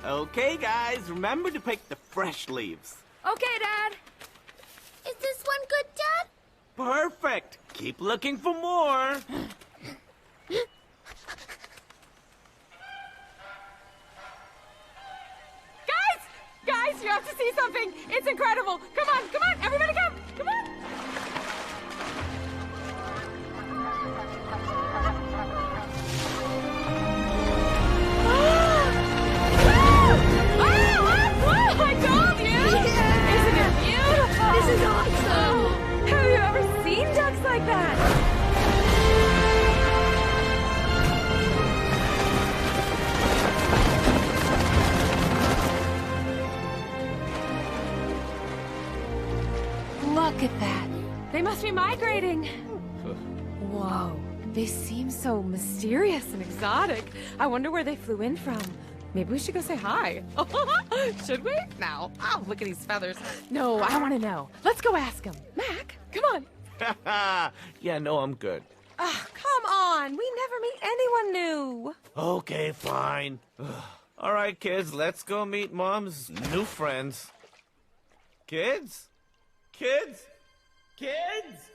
Okay, guys, remember to pick the fresh leaves. Okay, Dad. Is this one good, Dad? Perfect. Keep looking for more. Guys, you have to see something. It's incredible. Come on, everybody come. Come on. I told you! Yeah. Isn't it beautiful? This is awesome! Oh, have you ever seen ducks like that? Look at that. They must be migrating. Whoa, they seem so mysterious and exotic. I wonder where they flew in from. Maybe we should go say hi. Should we? No. Oh, look at these feathers. No, I want to know. Let's go ask them. Mac, come on. Yeah, no, I'm good. Come on. We never meet anyone new. Okay, fine. All right, kids, let's go meet Mom's new friends. Kids? Kids? Kids?